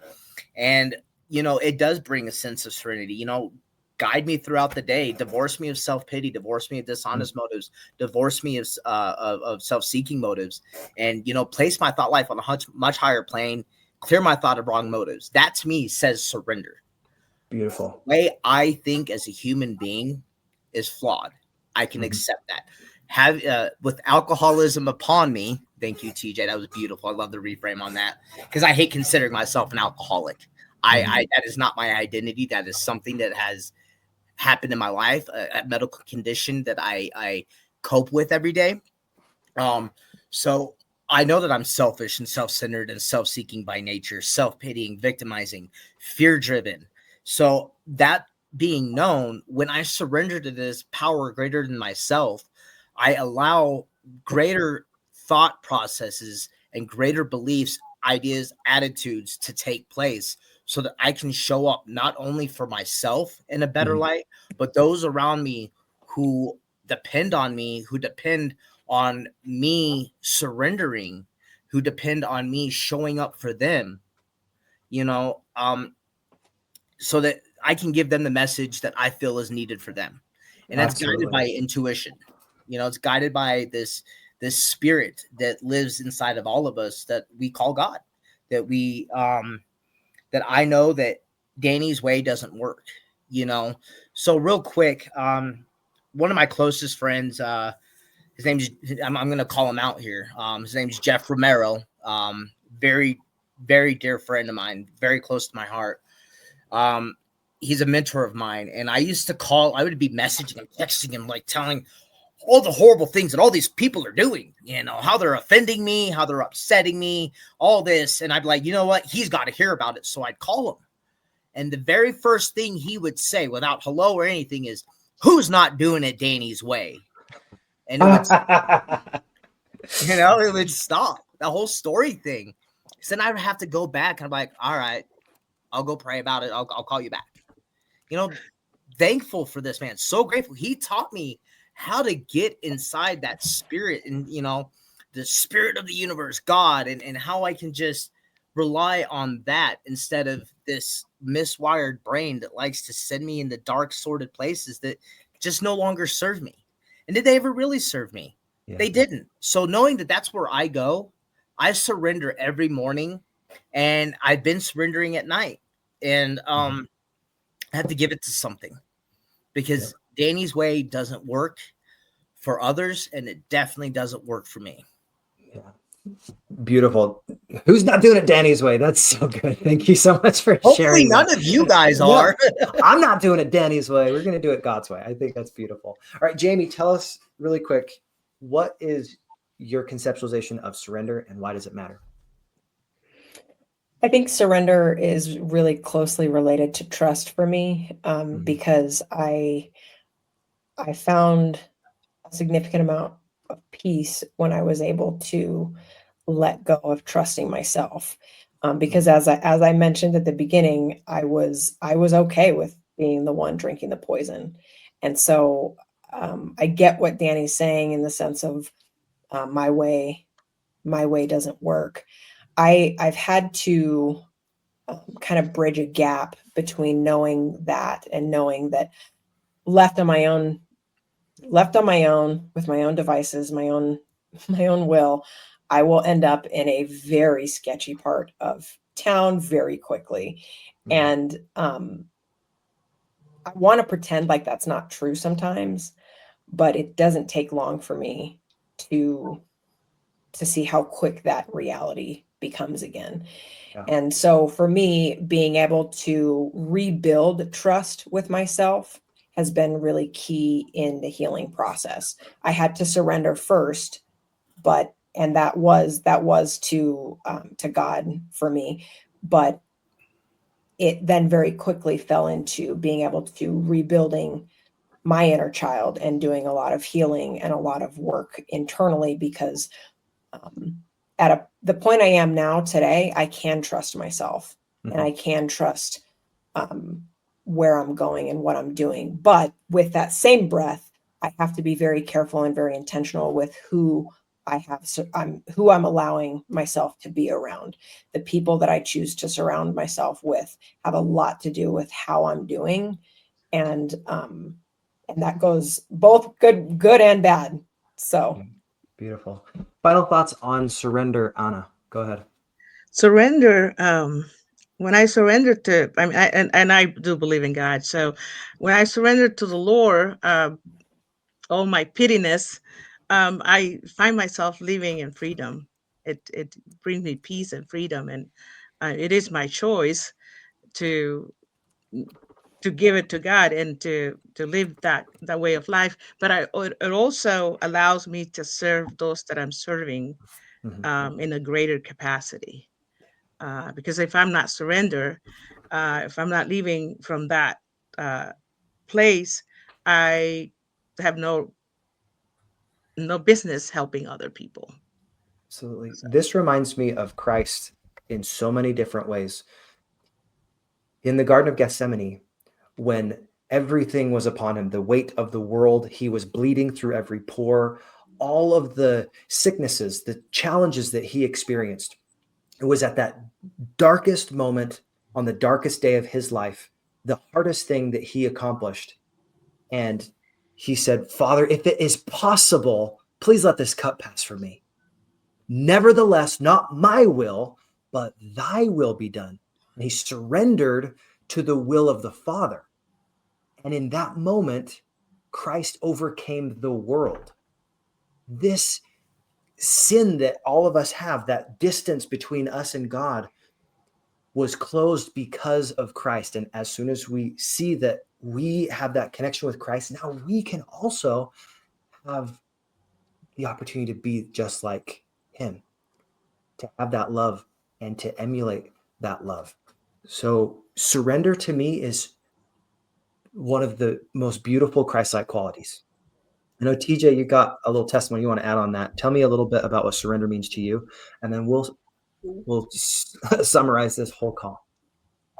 And, you know, it does bring a sense of serenity. You know, guide me throughout the day, divorce me of self-pity, divorce me of dishonest motives, divorce me of self-seeking motives, and, you know, place my thought life on a much higher plane, clear my thought of wrong motives. That to me says surrender. Beautiful. The way I think as a human being is flawed. I can accept that. With alcoholism upon me, thank you, TJ. That was beautiful. I love the reframe on that because I hate considering myself an alcoholic. I that is not my identity. That is something that has happened in my life, a medical condition that I cope with every day. So I know that I'm selfish and self-centered and self-seeking by nature, self-pitying, victimizing, fear-driven. So that being known, when I surrender to this power greater than myself, I allow greater thought processes and greater beliefs, ideas, attitudes to take place so that I can show up not only for myself in a better light, but those around me who depend on me, who depend on me surrendering, who depend on me showing up for them, you know, so that I can give them the message that I feel is needed for them. And that's guided by intuition. You know, it's guided by this spirit that lives inside of all of us that we call God, that we, that I know that Danny's way doesn't work, you know? So real quick, one of my closest friends, his name's, I'm going to call him out here. His name's Jeff Romero. Very, very dear friend of mine, very close to my heart. He's a mentor of mine. And I would be messaging him, texting him, like telling all the horrible things that all these people are doing, you know, how they're offending me, how they're upsetting me, all this. And I'd be like, you know what? He's got to hear about it. So I'd call him. And the very first thing he would say without hello or anything is, who's not doing it Danny's way? And it would, you know, it would stop the whole story thing. So then I would have to go back and I'm like, all right, I'll go pray about it. I'll call you back. You know, thankful for this man. So grateful. He taught me how to get inside that spirit and, you know, the spirit of the universe, God, and how I can just rely on that instead of this miswired brain that likes to send me into dark, sordid places that just no longer serve me. And did they ever really serve me? Yeah. They didn't. So knowing that that's where I go, I surrender every morning, and I've been surrendering at night. And I have to give it to something because Danny's way doesn't work for others, and it definitely doesn't work for me. Yeah. Beautiful. Who's not doing it Danny's way? That's so good. Thank you so much for sharing. Hopefully none of you guys are. I'm not doing it Danny's way. We're going to do it God's way. I think that's beautiful. All right, Jamie, tell us really quick, what is your conceptualization of surrender and why does it matter? I think surrender is really closely related to trust for me, because I found a significant amount of peace when I was able to let go of trusting myself. Because as I mentioned at the beginning, I was okay with being the one drinking the poison, and so I get what Danny's saying in the sense of my way doesn't work. I've had to kind of bridge a gap between knowing that and knowing that left on my own with my own devices, my own will, I will end up in a very sketchy part of town very quickly. And I want to pretend like that's not true sometimes, but it doesn't take long for me to see how quick that reality becomes again. Yeah. And so for me, being able to rebuild trust with myself has been really key in the healing process. I had to surrender first, and that was to God for me, but it then very quickly fell into being able to rebuilding my inner child and doing a lot of healing and a lot of work internally because at the point I am now today, I can trust myself and I can trust where I'm going and what I'm doing. But with that same breath, I have to be very careful and very intentional with who who I'm allowing myself to be around. The people that I choose to surround myself with have a lot to do with how I'm doing, and that goes both good and bad. So beautiful. Final thoughts on surrender, Anna. Go ahead. Surrender. When I surrendered to, I mean, and I do believe in God. So when I surrendered to the Lord, all my pittiness, I find myself living in freedom. It brings me peace and freedom, and it is my choice to give it to God and to live that way of life. But it also allows me to serve those that I'm serving in a greater capacity. Because if I'm not surrender, if I'm not leaving from that place, I have no business helping other people. Absolutely. This reminds me of Christ in so many different ways. In the Garden of Gethsemane, when everything was upon him, the weight of the world, he was bleeding through every pore, all of the sicknesses, the challenges that he experienced. It was at that darkest moment on the darkest day of his life, the hardest thing that he accomplished. And he said, Father, if it is possible, please let this cup pass from me. Nevertheless, not my will, but thy will be done. And he surrendered to the will of the Father. And in that moment, Christ overcame the world. This sin that all of us have, that distance between us and God, was closed because of Christ. And as soon as we see that we have that connection with Christ, now we can also have the opportunity to be just like him, to have that love and to emulate that love. So surrender to me is one of the most beautiful Christ-like qualities. I know, TJ, you got a little testimony you want to add on that. Tell me a little bit about what surrender means to you, and then we'll summarize this whole call.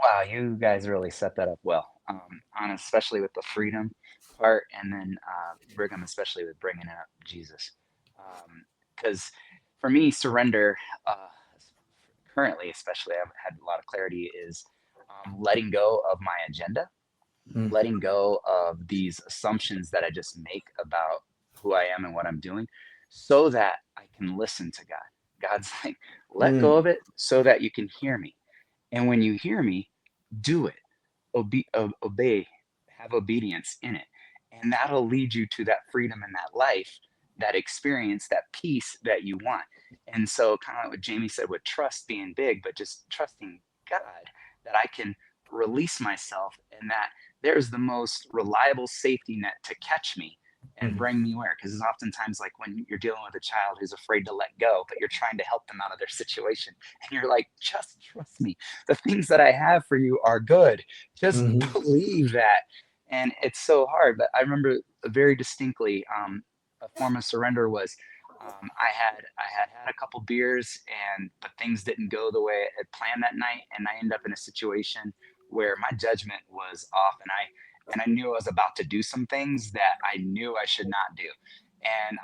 Wow, you guys really set that up well, on especially with the freedom part, and then Brigham, especially with bringing up Jesus. Because for me, surrender, currently, especially, I've had a lot of clarity, is letting go of my agenda, Mm, letting go of these assumptions that I just make about who I am and what I'm doing, so that I can listen to God. God's like, let go mm, of it so that you can hear me. And when you hear me, do it, obey, have obedience in it. And that'll lead you to that freedom and that life, that experience, that peace that you want. And so, kind of like what Jamie said with trust being big, but just trusting God that I can release myself and that there's the most reliable safety net to catch me and bring me where? Because it's oftentimes like when you're dealing with a child who's afraid to let go, but you're trying to help them out of their situation. And you're like, just trust me. The things that I have for you are good. Just Mhm. believe that. And it's so hard. But I remember very distinctly, a form of surrender was I had a couple beers, and but things didn't go the way I had planned that night, and I ended up in a situation where my judgment was off, and I knew I was about to do some things that I knew I should not do. And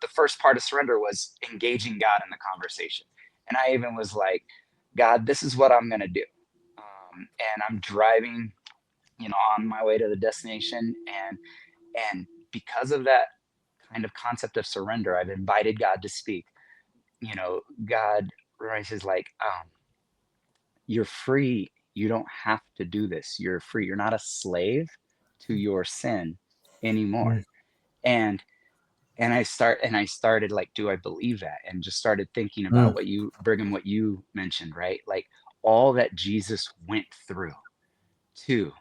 the first part of surrender was engaging God in the conversation. And I even was like, God, this is what I'm going to do. And I'm driving, on my way to the destination. And because of that kind of concept of surrender, I've invited God to speak. God, right, is like, you're free. You don't have to do this. You're free. You're not a slave to your sin anymore. Mm, And I started like, do I believe that? And just started thinking about mm, what you, Brigham, what you mentioned, right? Like all that Jesus went through to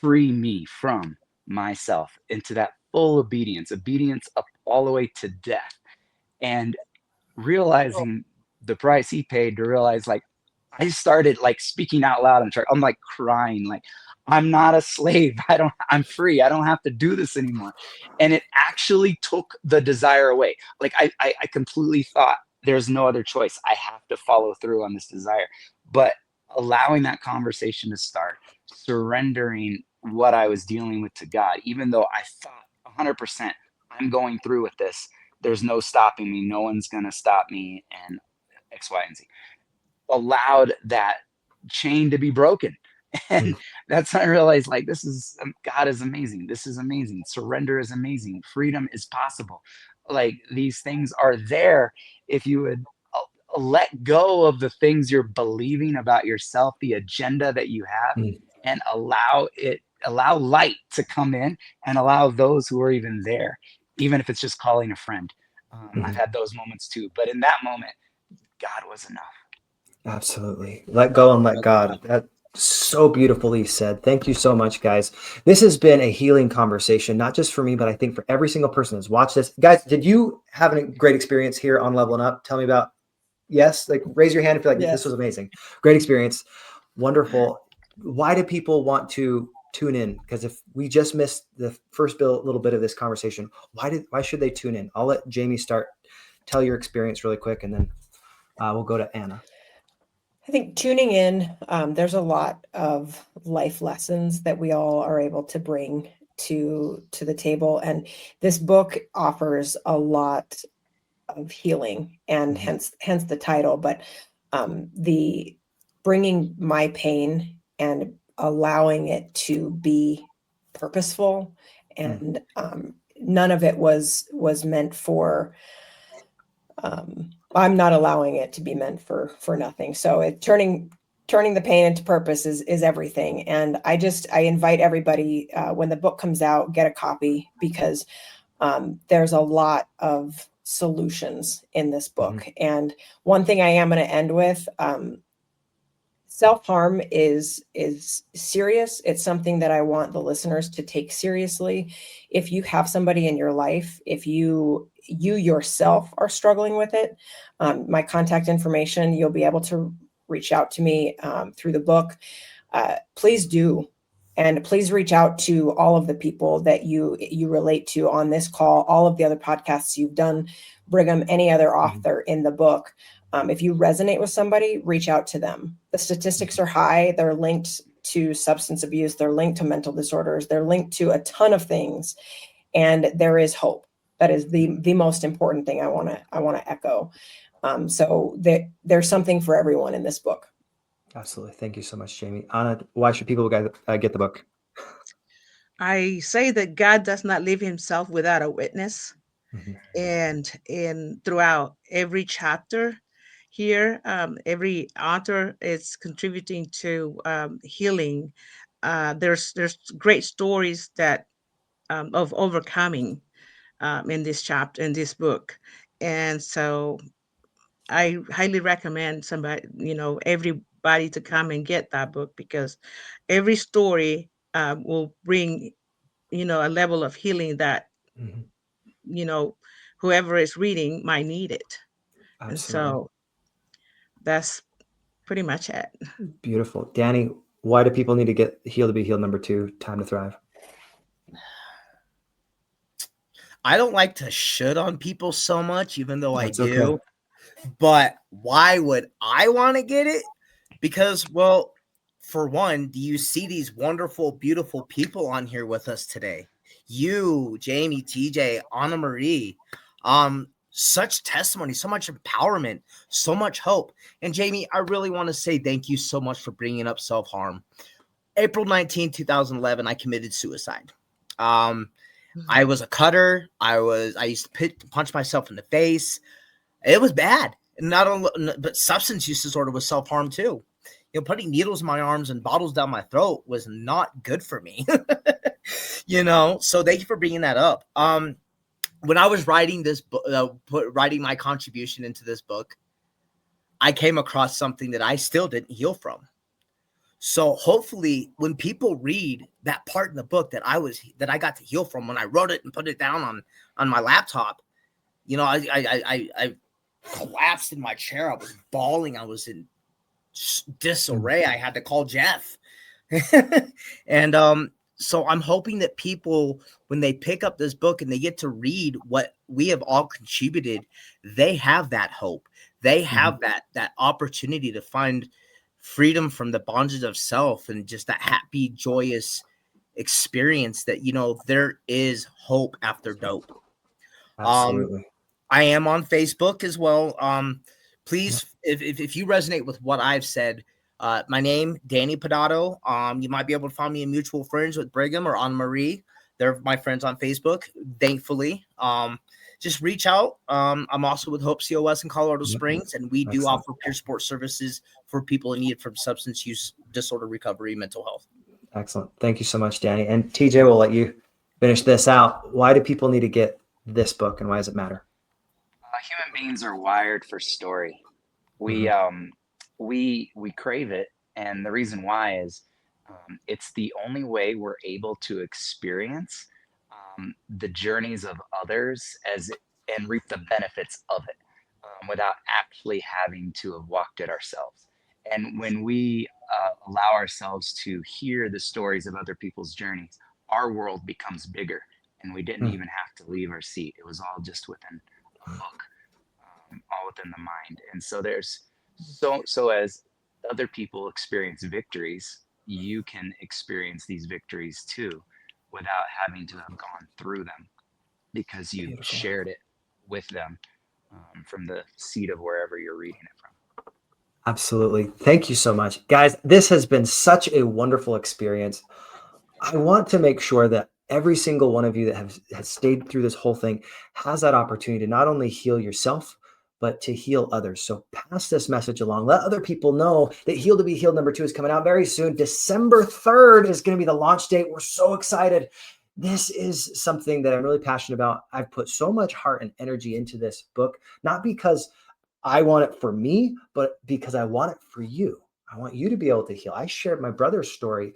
free me from myself into that full obedience up all the way to death. And realizing the price he paid to realize like I started like speaking out loud in church. I'm like crying, like I'm not a slave. I'm free. I don't have to do this anymore. And it actually took the desire away. Like I completely thought there's no other choice. I have to follow through on this desire. But allowing that conversation to start, surrendering what I was dealing with to God, even though I thought 100% I'm going through with this, there's no stopping me. No one's going to stop me, and X, Y, and Z. Allowed that chain to be broken. And mm, that's when I realized like, this is, God is amazing. This is amazing. Surrender is amazing. Freedom is possible. Like these things are there if you would let go of the things you're believing about yourself, the agenda that you have, mm, and allow light to come in and allow those who are even there, even if it's just calling a friend. I've mhm. had those moments too, but in that moment, God was enough. Absolutely. Let go and let God. That so beautifully said. Thank you so much, guys. This has been a healing conversation, not just for me, but I think for every single person that's watched this. Guys, did you have a great experience here on Leveling Up? Tell me about. Yes, like raise your hand if you're like, this was Yes. amazing. Great experience. Wonderful. Why do people want to tune in? Because if we just missed the first little bit of this conversation, why should they tune in? I'll let Jamie start. Tell your experience really quick, and then we'll go to Anna. I think tuning in, there's a lot of life lessons that we all are able to bring to the table, and this book offers a lot of healing, and Mhm. hence the title. But the bringing my pain and allowing it to be purposeful, Mm, and none of it was meant for. I'm not allowing it to be meant for nothing. So turning the pain into purpose is everything. And I invite everybody, when the book comes out, get a copy, because there's a lot of solutions in this mhm, book. And one thing I am going to end with, self-harm is serious. It's something that I want the listeners to take seriously. If you have somebody in your life, if you yourself are struggling with it, my contact information, you'll be able to reach out to me through the book. Please do. And please reach out to all of the people that you relate to on this call, all of the other podcasts you've done, Brigham, any other mhm, author in the book. If you resonate with somebody, reach out to them. The statistics mhm. are high. They're linked to substance abuse. They're linked to mental disorders. They're linked to a ton of things, and there is hope. That is the most important thing I want to echo. So there's something for everyone in this book. Absolutely. Thank you so much, Jamie. Anna, why should people get the book? I say that God does not leave himself without a witness. Mhm, And throughout every chapter here, every author is contributing to healing. There's great stories that of overcoming in this chapter, in this book. And so I highly recommend somebody, everybody to come and get that book, because every story will bring a level of healing that, Mhm. whoever is reading might need it. And Absolutely. so that's pretty much it. Beautiful. Danny, why do people need to get Heal to Be Healed #2, Time to Thrive? I don't like to should on people so much, even though I That's do. okay. But why would I want to get it? Because, well, for one, do you see these wonderful, beautiful people on here with us today? You, Jamie, TJ, Anna Marie, such testimony, so much empowerment, so much hope. And Jamie, I really want to say thank you so much for bringing up self-harm. April 19, 2011, I committed suicide. I was a cutter. I used to punch myself in the face. It was bad. Not only, but substance use disorder was self-harm too. Putting needles in my arms and bottles down my throat was not good for me. So thank you for bringing that up. When I was writing this book, writing my contribution into this book, I came across something that I still didn't heal from. So hopefully when people read that part in the book that I got to heal from, when I wrote it and put it down on my laptop, I collapsed in my chair. I was bawling. I was in disarray. I had to call Jeff. And so I'm hoping that people, when they pick up this book and they get to read what we have all contributed, they have that hope. They have that opportunity to find freedom from the bondage of self and just that happy, joyous experience that, there is hope after dope. Absolutely. I am on Facebook as well. Please, if you resonate with what I've said, my name, Danny Pedato. You might be able to find me in mutual friends with Brigham or Anna Marie. They're my friends on Facebook, thankfully. Just reach out. I'm also with Hope COS in Colorado Springs, and we do offer peer support services for people in need from substance use disorder recovery, mental health. Excellent. Thank you so much, Danny. And TJ, we'll let you finish this out. Why do people need to get this book, and why does it matter? Human beings are wired for story. We crave it, and the reason why is it's the only way we're able to experience the journeys of others and reap the benefits of it without actually having to have walked it ourselves. And when we allow ourselves to hear the stories of other people's journeys, our world becomes bigger, and we didn't even have to leave our seat. It was all just within a book, all within the mind. And so there's so as other people experience victories, you can experience these victories too without having to have gone through them, because you shared it with them from the seat of wherever you're reading it from. Absolutely. Thank you so much. Guys, this has been such a wonderful experience. I want to make sure that every single one of you that has stayed through this whole thing has that opportunity to not only heal yourself, but to heal others. So pass this message along. Let other people know that Heal to Be Healed #2 is coming out very soon. December 3rd is going to be the launch date. We're so excited. This is something that I'm really passionate about. I've put so much heart and energy into this book, not because I want it for me, but because I want it for you. I want you to be able to heal. I shared my brother's story,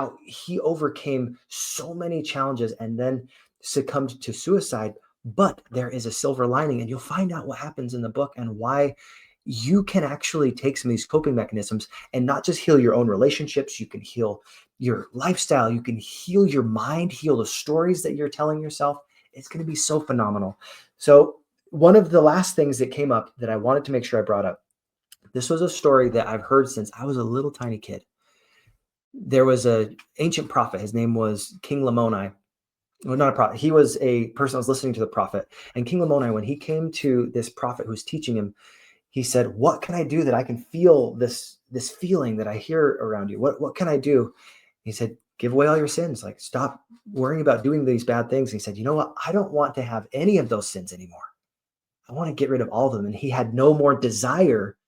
how he overcame so many challenges and then succumbed to suicide. But there is a silver lining, and you'll find out what happens in the book and why you can actually take some of these coping mechanisms and not just heal your own relationships. You can heal your lifestyle. You can heal your mind, heal the stories that you're telling yourself. It's going to be so phenomenal. So one of the last things that came up that I wanted to make sure I brought up, this was a story that I've heard since I was a little tiny kid. There was an ancient prophet. His name was King Lamoni. Well, not a prophet. He was a person that was listening to the prophet. And King Lamoni, when he came to this prophet who's teaching him, he said, "What can I do that I can feel this feeling that I hear around you? What can I do?" He said, "Give away all your sins. Like, stop worrying about doing these bad things." And he said, "You know what? I don't want to have any of those sins anymore. I want to get rid of all of them." And he had no more desire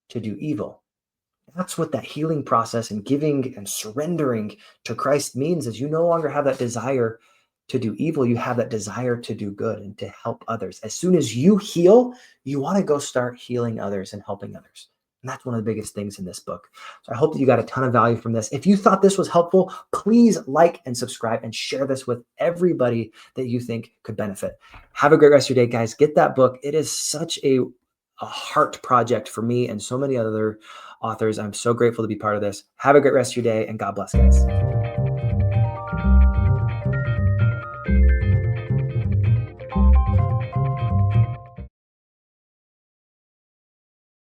to do evil. That's what that healing process and giving and surrendering to Christ means, is you no longer have that desire to do evil. You have that desire to do good and to help others. As soon as you heal, you want to go start healing others and helping others. And that's one of the biggest things in this book. So I hope that you got a ton of value from this. If you thought this was helpful, please like and subscribe and share this with everybody that you think could benefit. Have a great rest of your day, guys. Get that book. It is such a heart project for me and so many other authors. I'm so grateful to be part of this. Have a great rest of your day, and God bless, guys.